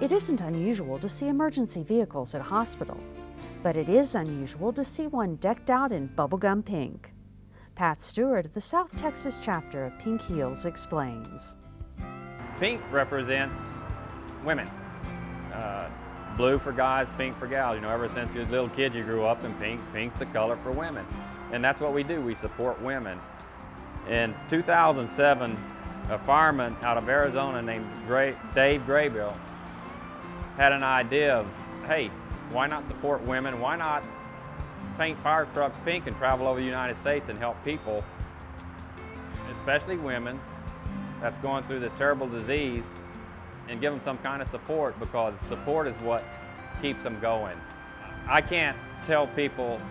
It isn't unusual to see emergency vehicles at a hospital, but it is unusual to see one decked out in bubblegum pink. Pat Stewart of the South Texas chapter of Pink Heals explains. Pink represents women. Blue for guys, pink for gals. You know, ever since you was little kids, you grew up in pink. Pink's the color for women. And that's what we do, we support women. In 2007, a fireman out of Arizona named Dave Graybill had an idea of, hey, why not support women? Why not paint fire trucks pink and travel over the United States and help people, especially women, that's going through this terrible disease, and give them some kind of support, because support is what keeps them going. I can't tell people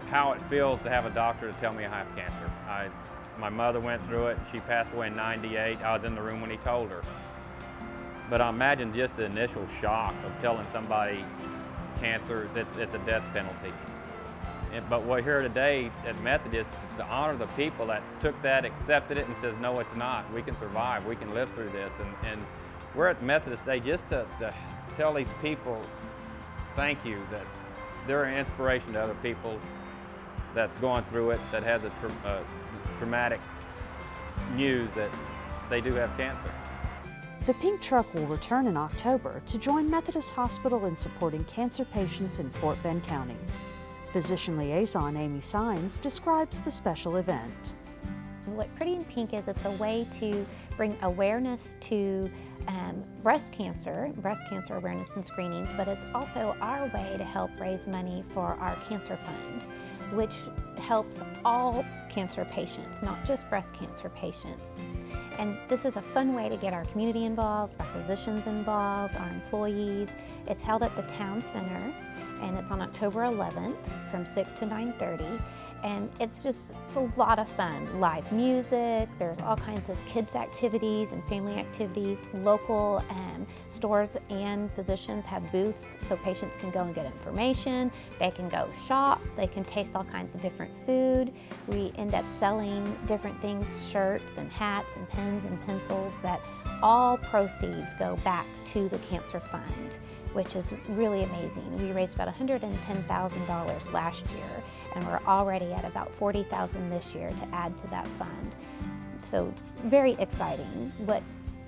how it feels to have a doctor to tell me I have cancer. My mother went through it. She passed away in '98. I was in the room when he told her. But I imagine just the initial shock of telling somebody cancer, it's a death penalty. But we're here today at Methodist to honor the people that took that, accepted it, and says, no, it's not. We can survive. We can live through this. And we're at Methodist Day just to tell these people thank you, that they're an inspiration to other people that's going through it, that has a traumatic news that they do have cancer. The pink truck will return in October to join Methodist Hospital in supporting cancer patients in Fort Bend County. Physician liaison Amy Sines describes the special event. What Pretty in Pink is, it's a way to bring awareness to breast cancer awareness and screenings, but it's also our way to help raise money for our cancer fund, which helps all cancer patients, not just breast cancer patients. And this is a fun way to get our community involved, our physicians involved, our employees. It's held at the town center, and it's on October 11th from 6 to 9:30. And it's a lot of fun. Live music, there's all kinds of kids activities and family activities. Local stores and physicians have booths so patients can go and get information. They can go shop, they can taste all kinds of different food. We end up selling different things, shirts and hats and pens and pencils, that all proceeds go back to the Cancer Fund, which is really amazing. We raised about $110,000 last year, and we're already at about $40,000 this year to add to that fund. So it's very exciting.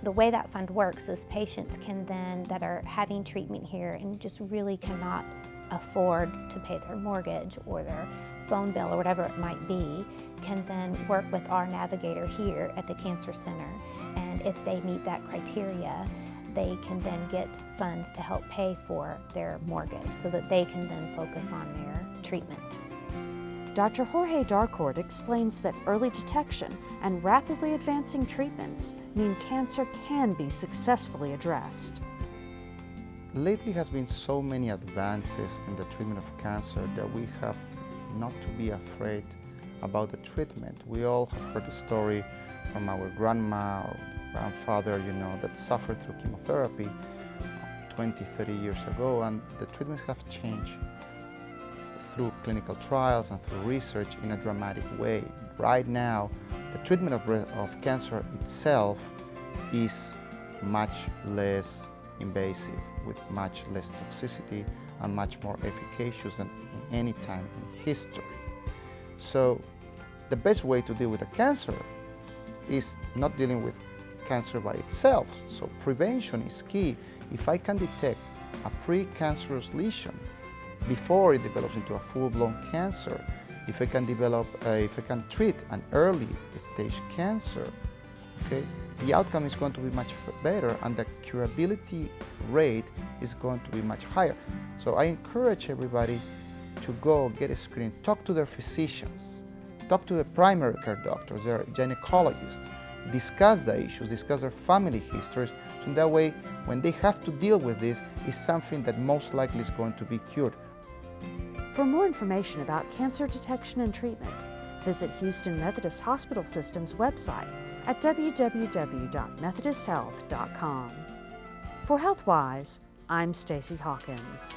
The way that fund works is patients can then, that are having treatment here and just really cannot afford to pay their mortgage or their phone bill or whatever it might be, can then work with our navigator here at the Cancer Center. And if they meet that criteria, they can then get funds to help pay for their mortgage so that they can then focus on their treatment. Dr. Jorge Darcourt explains that early detection and rapidly advancing treatments mean cancer can be successfully addressed. Lately has been so many advances in the treatment of cancer that we have not to be afraid about the treatment. We all have heard the story from our grandma or grandfather, that suffered through chemotherapy 20, 30 years ago, and the treatments have changed through clinical trials and through research in a dramatic way. Right now, the treatment of cancer itself is much less invasive, with much less toxicity and much more efficacious than in any time in history. So the best way to deal with a cancer is not dealing with cancer by itself. So prevention is key. If I can detect a pre-cancerous lesion before it develops into a full-blown cancer, if I can treat an early stage cancer, okay, the outcome is going to be much better and the curability rate is going to be much higher. So I encourage everybody to go get a screen, talk to their physicians, talk to the primary care doctors, their gynecologists, discuss the issues, discuss their family histories, so that way when they have to deal with this, it's something that most likely is going to be cured. For more information about cancer detection and treatment, visit Houston Methodist Hospital System's website at www.methodisthealth.com. For Healthwise, I'm Stacee Hawkins.